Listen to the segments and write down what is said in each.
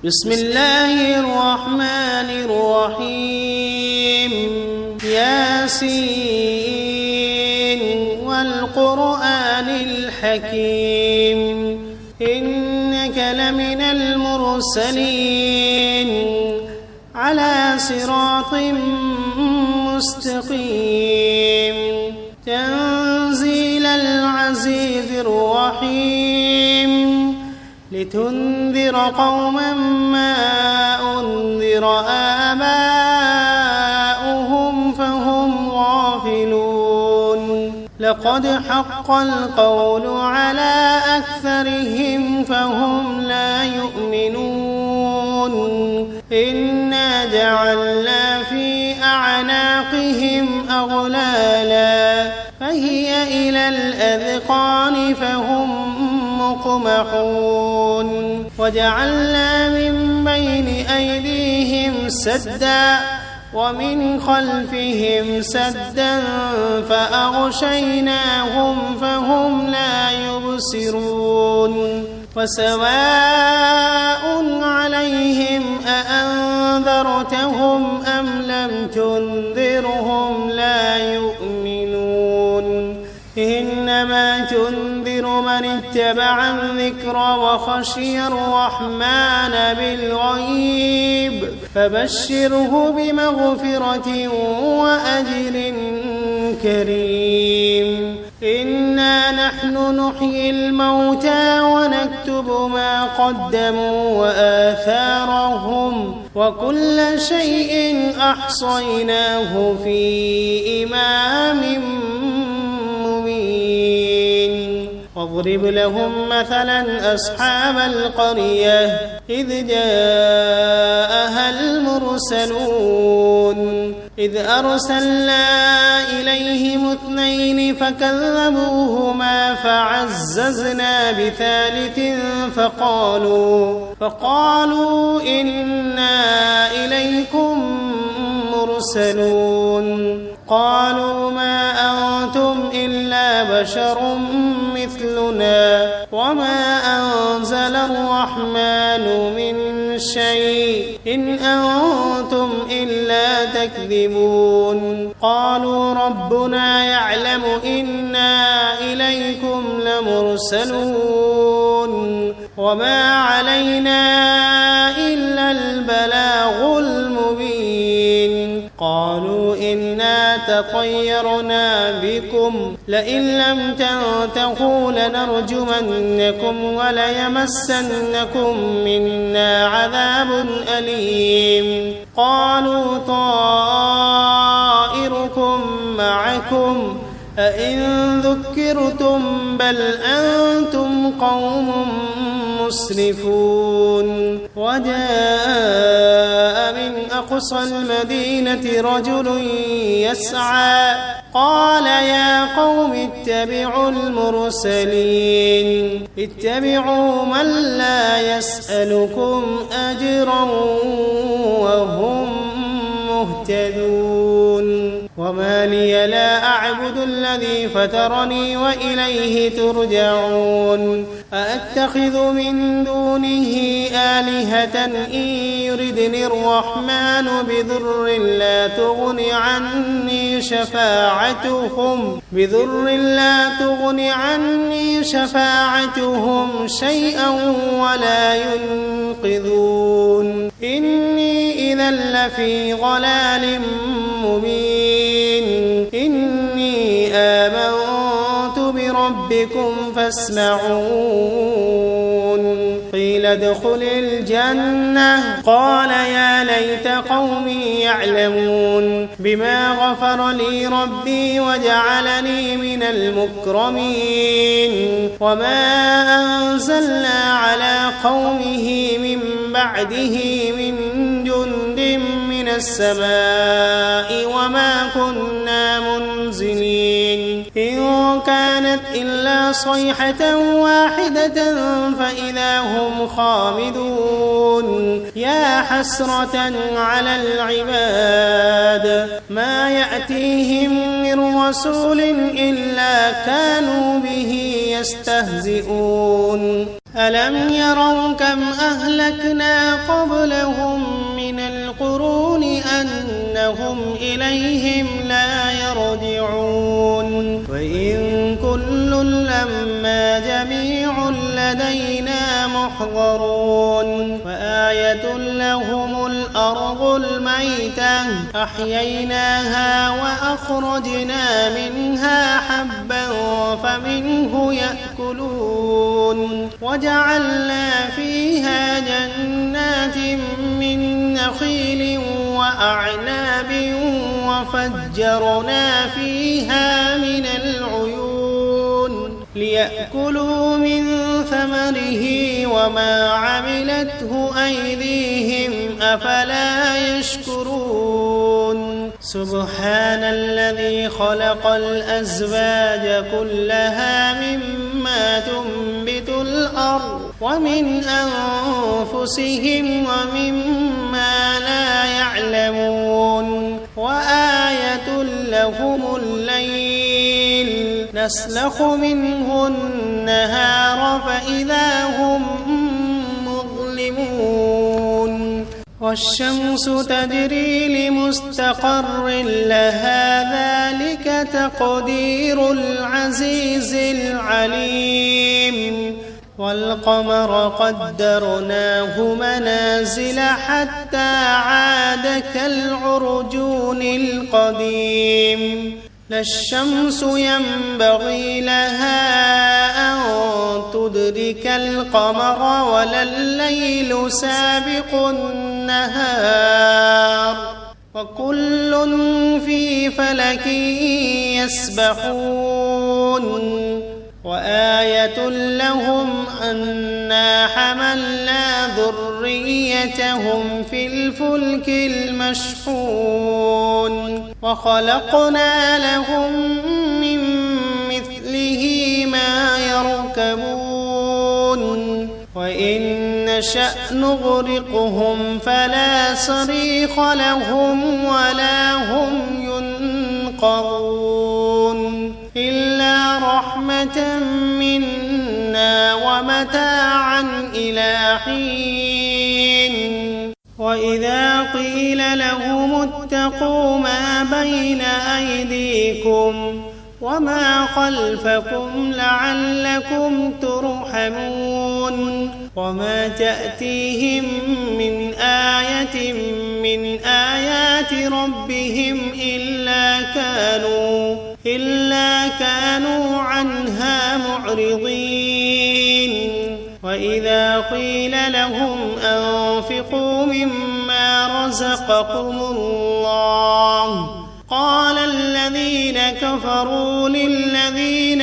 بسم الله الرحمن الرحيم ياسين والقرآن الحكيم إنك لمن المرسلين على صراط مستقيم تنزيل العزيز الرحيم لتنذر قوما ما أنذر آباؤهم فهم غافلون لقد حق القول على أكثرهم فهم لا يؤمنون إنا جعلنا في أعناقهم أغلالا فهي إلى الأذقان فهم مقمحون وجعلنا من بين أيديهم سدا ومن خلفهم سدا فأغشيناهم فهم لا يبصرون وسواء عليهم أأنذرتهم أم لم تنذرهم لا يؤمنون إنما تنذر من اتبع الذكر وخشي الرحمن بالغيب فبشره بمغفرة وأجر كريم إنا نحن نحيي الموتى ونكتب ما قدموا وآثارهم وكل شيء أحصيناه في إمام مبين واضرب لهم مثلا أصحاب القرية إذ جاءها المرسلون إذ أرسلنا إليهم 2 فكذبوهما فعززنا بثالث فقالوا إنا إليكم مرسلون قالوا ما أنتم إلا بشر مثلنا وما أنزل الرحمن من شيء إن أنتم إلا تكذبون قالوا ربنا يعلم إنا إليكم لمرسلون وما علينا إلا البلاغ المبين قالوا إنا تطيرنا بكم لئن لم تنتهوا لنرجمنكم وليمسنكم منا عذاب أليم قالوا طائركم معكم أئن ذكرتم بل أنتم قوم مسرفون وجاء من أقصى المدينة رجل يسعى قال يا قوم اتبعوا المرسلين اتبعوا من لا يسألكم أجرا وهم مهتدون وما لي لا أعبد الذي فطرني وإليه ترجعون أأتخذ من دونه آلهة إن يردني الرحمن بضر لا تغن عني شفاعتهم شيئا ولا ينقذون إني إذا لفي ضلال مبين إني آمنت بربكم فاسمعون قيل ادخل الجنة قال يا ليت قومي يعلمون بما غفر لي ربي وجعلني من المكرمين وما أنزلنا على قومه من بعده من جند من السماء وما كنا منزلين إن كانت إلا صيحة واحدة فإذا هم خامدون يا حسرة على العباد ما يأتيهم من رسول إلا كانوا به يستهزئون ألم يروا كم أهلكنا قبلهم من القرون أنهم إليهم لا يرجعون وإن كل لما جميع لدينا محضرون وآية لهم الأرض الميتة أحييناها وأخرجنا منها حبا فمنه يأكلون وجعلنا فيها جنات من نخيل وأعناب وفجرنا فيها من العيون ليأكلوا من ثمره وما عملته أيديهم أفلا يشكرون سبحان الذي خلق الأزواج كلها مما تنبت الأرض ومن أنفسهم ومما لا يعلمون وآية لهم الليل نسلخ منه النهار فإذا هم مظلمون والشمس تجري لمستقر لها ذلك تقدير العزيز العليم والقمر قدرناه منازل حتى عاد كالعرجون القديم لا الشمس ينبغي لها أن تدرك القمر ولا الليل سابق النهار وكل في فلك يسبحون وآية لهم أنا حملنا ذريتهم في الفلك المشحون وخلقنا لهم من مثله ما يركبون وإن نشأ نغرقهم فلا صريخ لهم ولا هم ينقذون إلا رحمة منا ومتاعا إلى حين وإذا قيل لهم اتقوا ما بين أيديكم وما خلفكم لعلكم ترحمون وما تأتيهم من آية من آيات ربهم إلا كانوا عنها معرضين وإذا قيل لهم أنفقوا مما رزقكم الله قال الذين كفروا للذين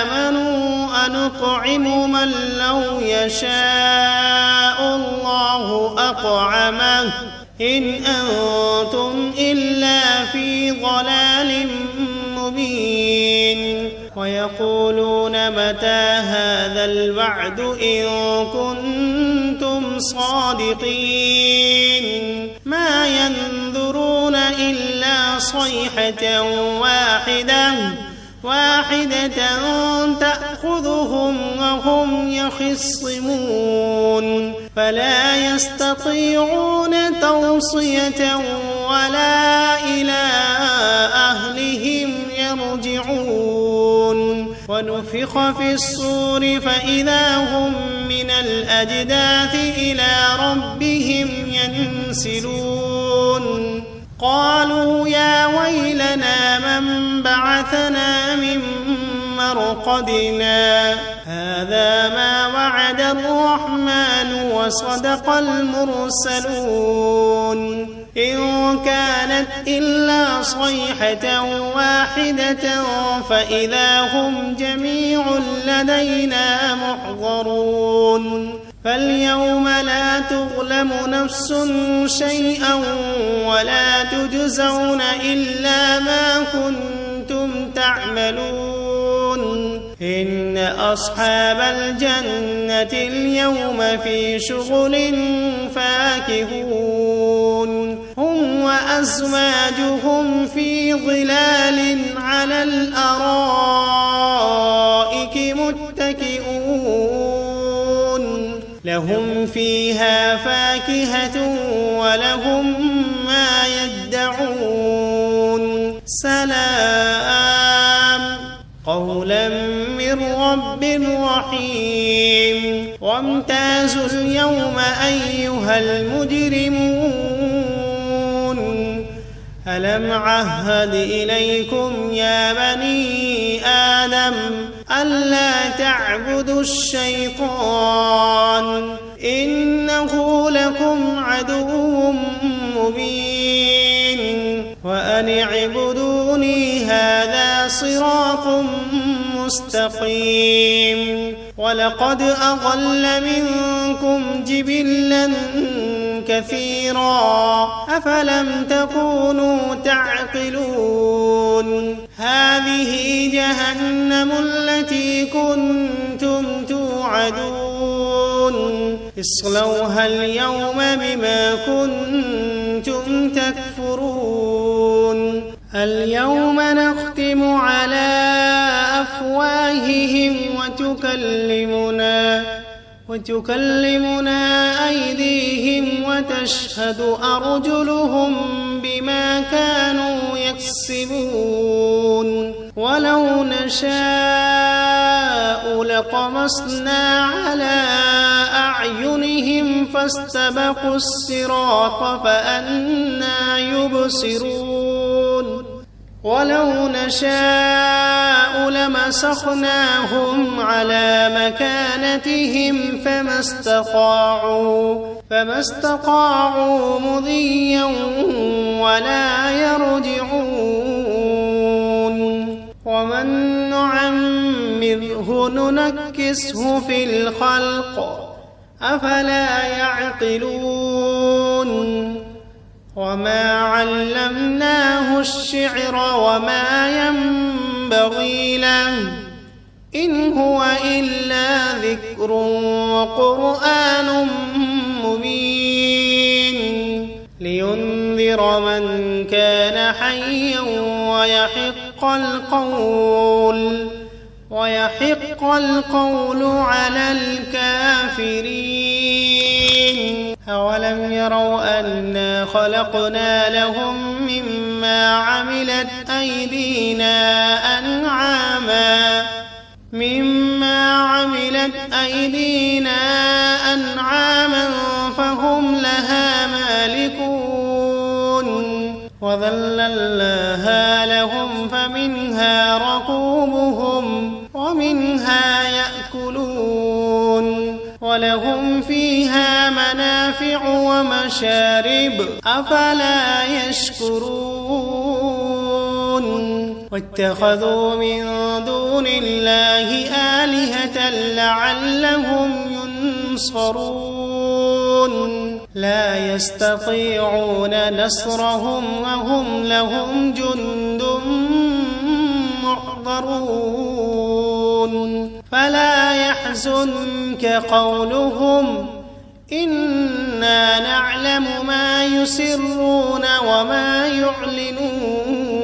آمنوا أنطعم من لو يشاء الله أطعمه إن أنتم إلا في ضلال مبين ويقولون متى هذا الوعد إن كنتم صادقين ما ينظرون إلا صيحة واحدة تأخذهم وهم يخصمون فلا يستطيعون توصية ولا إلى أهلهم يرجعون ونفخ في الصور فإذا هم من الأجداث إلى ربهم ينسلون قالوا يا ويلنا من بعثنا من مرقدنا هذا ما وعد الرحمن وصدق المرسلون إن كانت إلا صيحة واحدة فإذا هم جميع لدينا محضرون فاليوم لا تظلم نفس شيئا ولا تجزون إلا ما كنتم تعملون إن أصحاب الجنة اليوم في شغل فاكهون هم وأزواجهم في ظلال على الأرائك متكئون لهم فيها فاكهة ولهم ما يدعون سلام قولا من رب رحيم وامتازوا اليوم أيها المجرمون ألم عهد إليكم يا بني آدم ألا تعبدوا الشيطان إنه لكم عدو مبين وأن اعبدوني هذا صراط مستقيم ولقد أضل منكم جبلا كثيرا أفلم تكونوا تعقلون هذه جهنم التي كنتم توعدون اصلوها اليوم بما كنتم تكفرون اليوم نختم على أفواههم وتكلمنا أيديهم وتشهد أرجلهم بما كانوا يكسبون ولو نشاء لطمسنا على أعينهم فاستبقوا الصراط فأنى يبصرون ولو نشاء لمسخناهم على مكانتهم فما استطاعوا مضيا ولا يرجعون ومن نعمره ننكسه في الخلق أفلا يعقلون وما علمناه الشعر وما ينبغي له إن هو إلا ذكر وقرآن مبين لينذر من كان حيا ويحق القول على الكافرين أولم يروا أنا خلقنا لهم مما عملت أيدينا أنعاما فهم لها مالكون وذللناها لهم فمنها ركوبهم ومنها يأكلون ولهم فيها منافع ومشارب أفلا يشكرون واتخذوا من دون الله آلهة لعلهم ينصرون لا يستطيعون نصرهم وهم لهم جند محضرون فلا يحزنك قولهم إنا نعلم ما يسرون وما يعلنون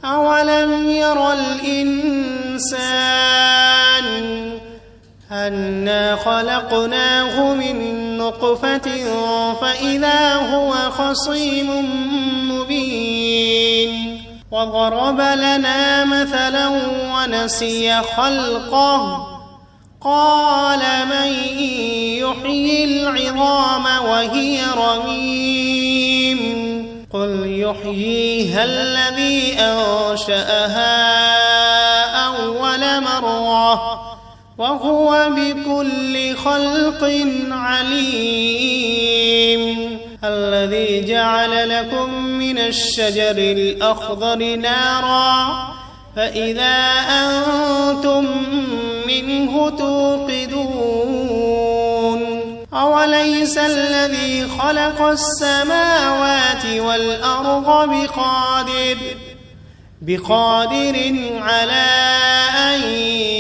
أولم ير الإنسان أنا خلقناه من نطفة فإذا هو خصيم مبين وضرب لنا مثلا ونسي خلقه قال من يحيي العظام وهي رميم قل يحييها الذي أنشأها أول مرة وهو بكل خلق عليم الذي جعل لكم من الشجر الأخضر نارا فإذا أنتم منه توقدون أوليس الذي خلق السماوات والأرض بقادر على أن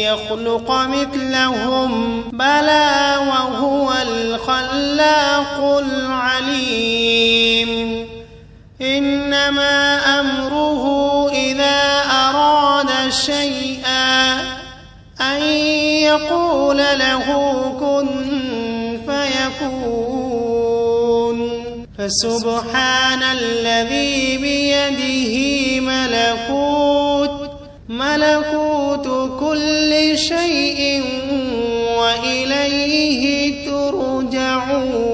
يخلق مثلهم بلى وهو الخلاق العليم إنما أمره إذا أراد شيئا أن يقول له كن فسبحان الذي بيده ملكوت كل شيء وإليه ترجعون.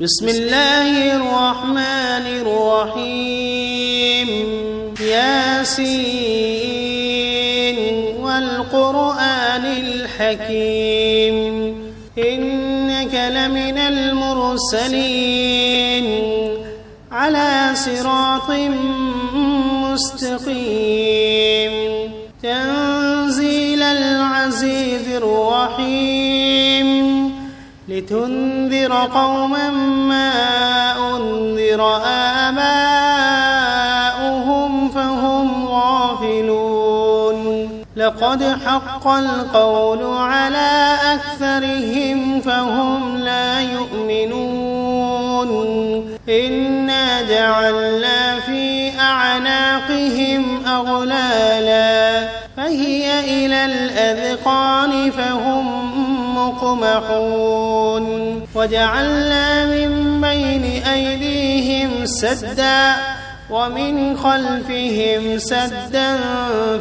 بسم الله الرحمن الرحيم. ياسين والقرآن الحكيم إنك لمن المرسلين على صراط مستقيم تنزيل العزيز الرحيم لتنذر قوما ما أنذر آباؤهم فهم غافلون لقد حق القول على أكثرهم فهم لا يؤمنون إنا جعلنا في أعناقهم أغلالا فهي إلى الأذقان فهم مقمحون وجعلنا من بين أيديهم سدا ومن خلفهم سدا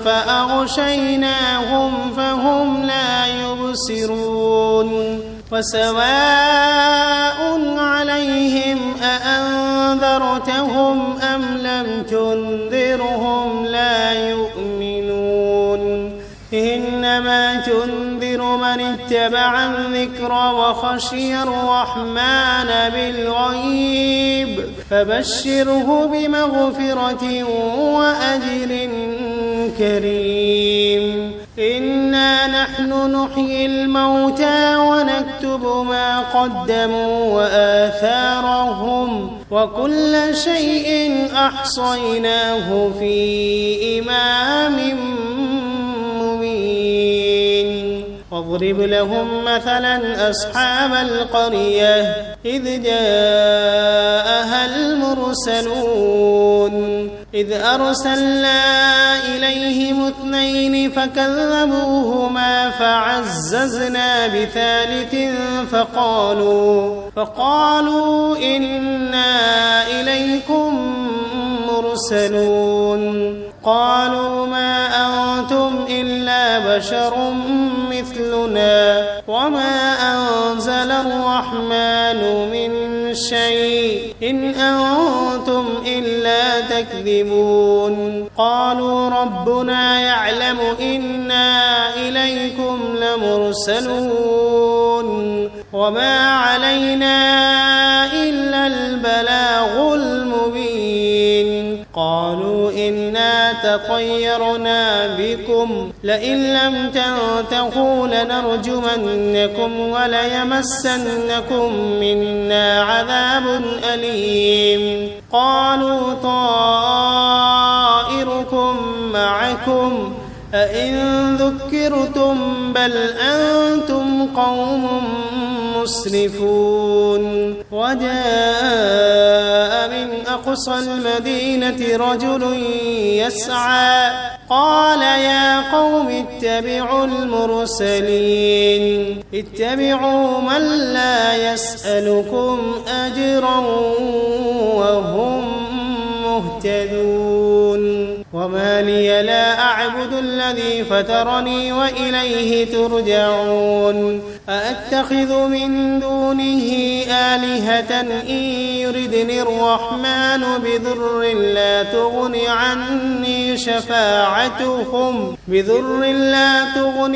فأغشيناهم فهم لا يبصرون وسواء عليهم أأنذرتهم أم لم تنذرهم لا يؤمنون إنما تنذر من اتبع الذكر وخشي الرحمن بالغيب فبشره بمغفرة وأجر كريم إنا نحن نحيي الموتى ونكتب ما قدموا وآثارهم وكل شيء أحصيناه في إمام مبين واضرب لهم مثلا أصحاب القرية إذ جاءها المرسلون إذ أرسلنا إليهم 2 فكذبوهما فعززنا بثالث فقالوا إنا إليكم مرسلون قالوا ما أنتم إلا بشر مثلنا وما أنزل الرحمن من شيء إن أنتم إلا تكذبون قالوا ربنا يعلم إنا إليكم لمرسلون وما علينا إلا البلاغ المبين قالوا إنا تطيرنا بكم لئن لم تنتهوا لنرجمنكم وليمسنكم منا عذاب أليم قالوا طائركم معكم أئن ذكرتم بل أنتم قوم مسرفون وجاء من أقصى المدينة رجل يسعى قال يا قوم اتبعوا المرسلين اتبعوا من لا يسألكم أجرا وهم مهتدون وما لي لا أعبد الذي فطرني وإليه ترجعون أأتخذ من دونه آلهة إن يردني الرحمن بضر لا تغن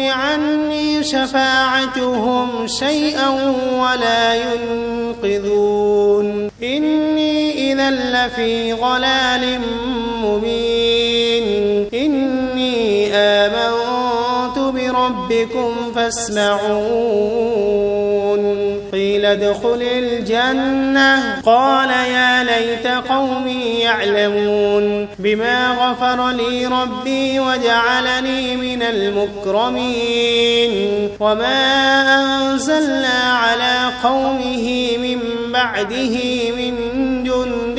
عني شفاعتهم شيئا ولا ينقذون إني إذا لفي ضلال مبين إني آمنت بربكم فاسمعون قيل ادخل الجنة قال يا ليت قومي يعلمون بما غفر لي ربي وجعلني من المكرمين وما أنزلنا على قومه من بعده من جند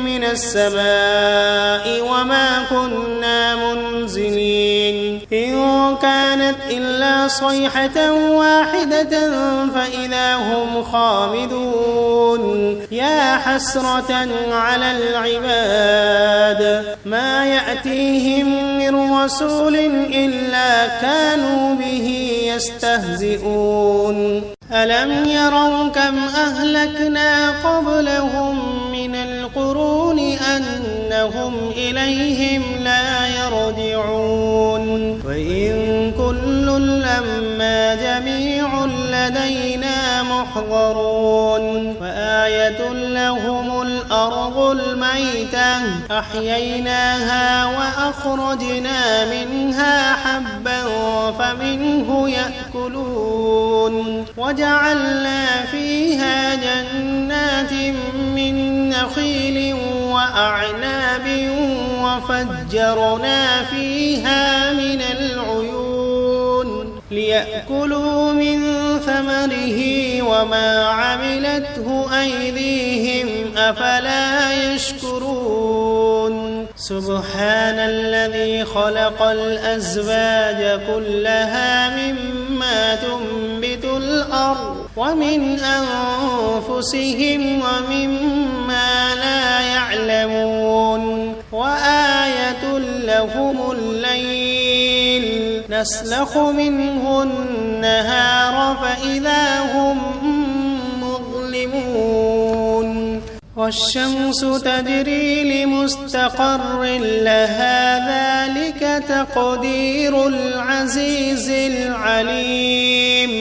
من السماء وما كنا منزلين إن كانت إلا صيحة واحدة فإذا هم خامدون يا حسرة على العباد ما يأتيهم من رسول إلا كانوا به يستهزئون ألم يروا كم أهلكنا قبلهم من القرون أنهم إليهم لا يرجعون وإن كل لما جميع لدينا محضرون وآية لهم الأرض الميتة أحييناها وأخرجنا منها حبا فمنه يأكلون وجعلنا فيها جنات من نخيل وأعناب وفجرنا فيها من العيون ليأكلوا من ثمره وما عملته أيديهم أفلا يشكرون سبحان الذي خلق الأزواج كلها مما تنبت الأرض ومن أنفسهم ومما لا يعلمون وآية لهم الليل نسلخ منه النهار فإذا هم مظلمون والشمس تجري لمستقر لها ذلك تقدير العزيز العليم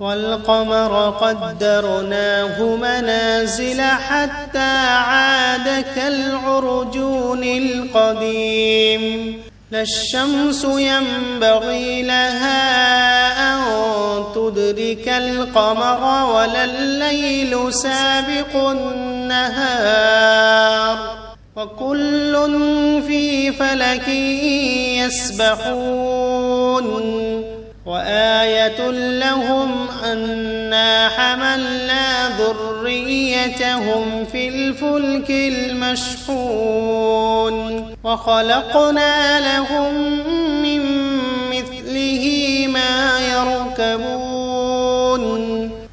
والقمر قدرناه منازل حتى عاد كالعرجون القديم لا الشمس ينبغي لها أن تدرك القمر ولا الليل سابق النهار وكل في فلك يسبحون وآية لهم أنا حملنا ذريتهم في الفلك المشحون وخلقنا لهم من مثله ما يركبون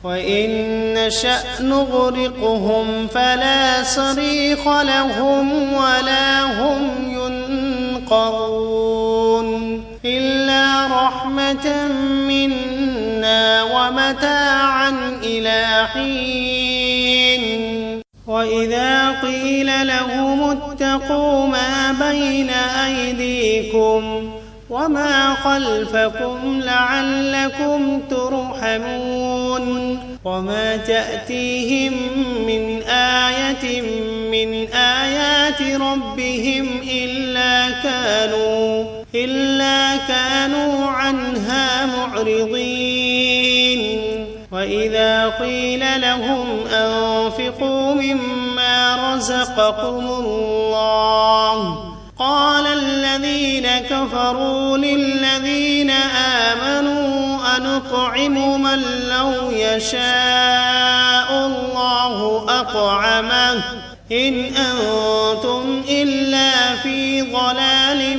وإن نشأ نغرقهم فلا صريخ لهم ولا هم ينقذون إلا رحمة منا ومتاعا إلى حين وإذا قيل لهم اتقوا ما بين أيديكم وما خلفكم لعلكم ترحمون وما تأتيهم من آية من آيات ربهم إلا كانوا عنها معرضين وإذا قيل لهم أنفقوا مما رزقكم الله قال الذين كفروا للذين آمنوا أنطعم من لو يشاء الله أطعمه إن أنتم إلا في ضلال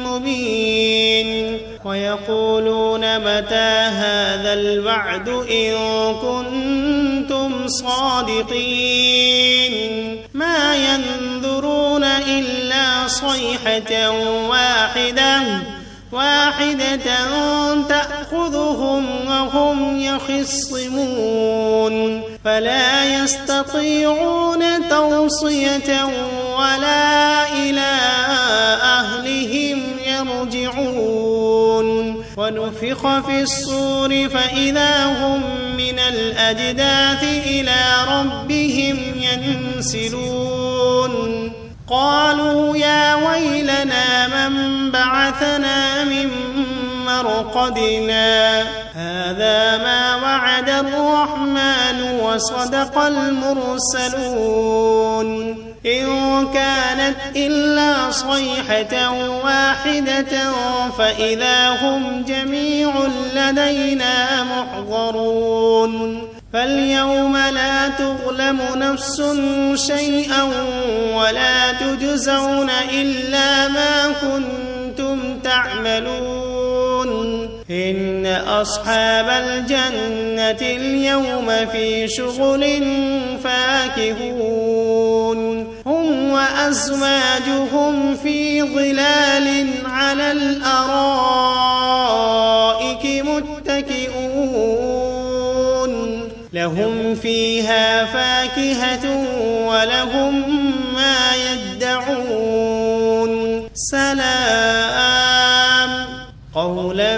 مبين ويقولون متى هذا الوعد إن كنتم صادقين ما ينظرون إلا صيحة واحدة تأخذهم وهم يخصمون فلا يستطيعون توصية ولا إلى أهلهم يرجعون ونفخ في الصور فإذا هم من الأجداث إلى ربهم ينسلون قالوا يا ويلنا من بعثنا من مرقدنا هذا ما وعد الرحمن وصدق المرسلون إن كانت إلا صيحة واحدة فإذا هم جميع لدينا محضرون فاليوم لا تظلم نفس شيئا ولا تجزون إلا ما كنتم تعملون إن أصحاب الجنة اليوم في شغل فاكهون هم وأزواجهم في ظلال على الأرائك متكئون لهم فيها فاكهة ولهم ما يدعون سلام قولا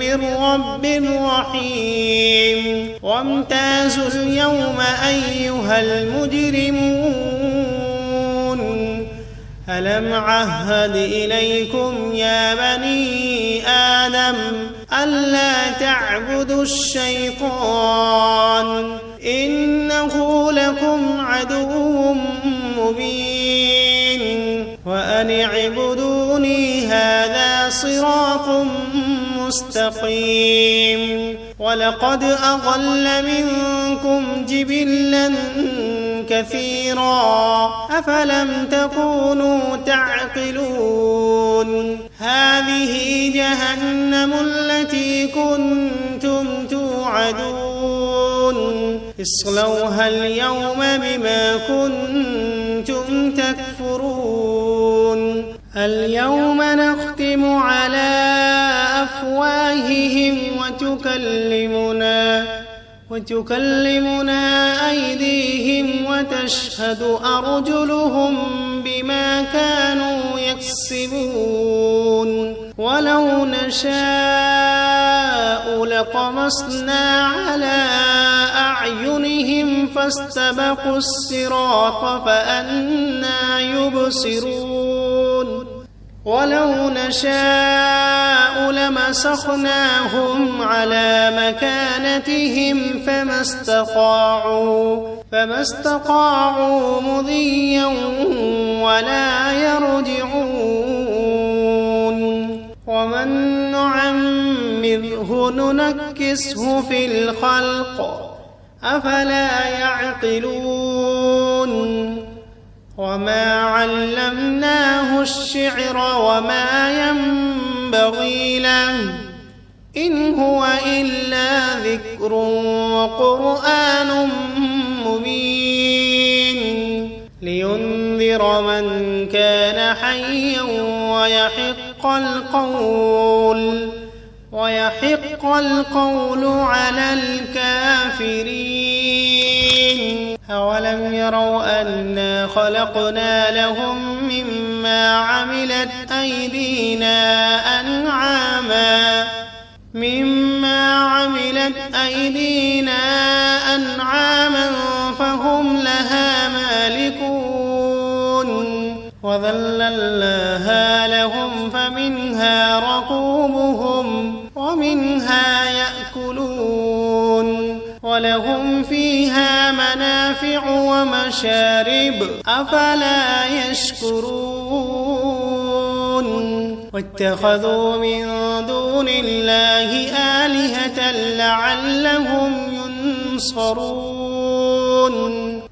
من رب رحيم وامتازوا اليوم أيها المجرمون ألم عهد إليكم يا بني آدم ألا تعبدوا الشيطان إنه لكم عدو مبين وأن اعبدوني هذا صراط مستقيم ولقد أضل منكم جبلا كثيرا أفلم تكونوا تعقلون هذه جهنم التي كنتم توعدون اصلوها اليوم بما كنتم تكفرون اليوم نختم على أفواههم وتكلمنا أيديهم وتشهد أرجلهم بما كانوا يكسبون ولو نشاء لطمسنا على أعينهم فاستبقوا الصراط فأنى يبصرون ولو نشاء لمسخناهم على مكانتهم فما استطاعوا مضيا ولا يرجعون ومن نعمره ننكسه في الخلق أفلا يعقلون وما علمناه الشعر وما ينبغي له إن هو إلا ذكر وقرآن مبين لينذر من كان حيا ويحق القول على الكافرين أولم يروا أنا خلقنا لهم مما عملت أيدينا أنعاما فهم لها مالكون وذللناها لهم فمنها ركوبهم ومنها يأكلون ولهم فيها منافع ومشارب أفلا يشكرون واتخذوا من دون الله آلهة لعلهم ينصرون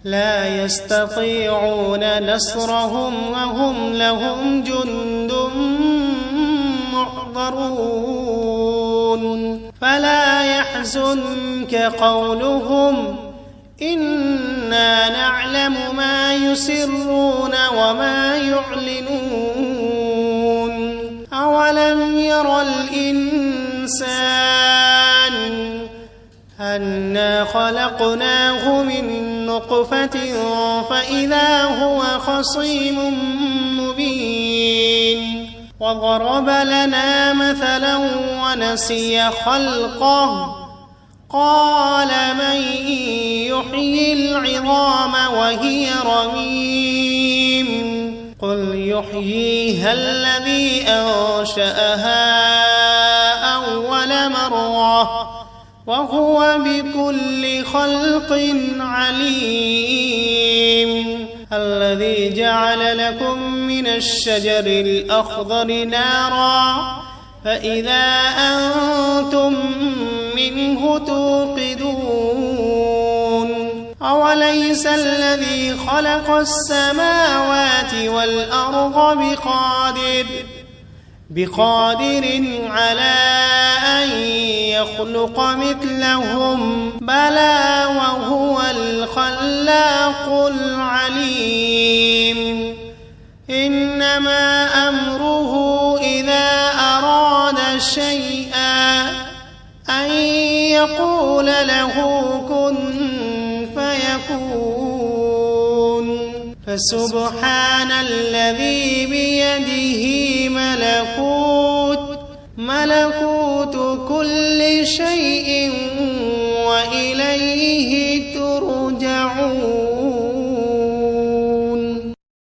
لا يستطيعون نصرهم وهم لهم جند محضرون فلا يحزنك قولهم إنا نعلم ما يسرون وما يعلنون أولم ير الإنسان أنا خلقناه من نطفة فإذا هو خصيم مبين وضرب لنا مثلا ونسي خلقه قال من يحيي العظام وهي رميم قل يحييها الذي أنشأها أول مرة وهو بكل خلق عليم الذي جعل لكم من الشجر الأخضر نارا فإذا أنتم منه توقدون أوليس الذي خلق السماوات والأرض بقادر على أن يخلق مثلهم بلى وهو الخلاق العليم إنما أمره إذا أراد شيئا أن يقول له كن فيكون فسبحان الذي بيده ملكوت كل شيء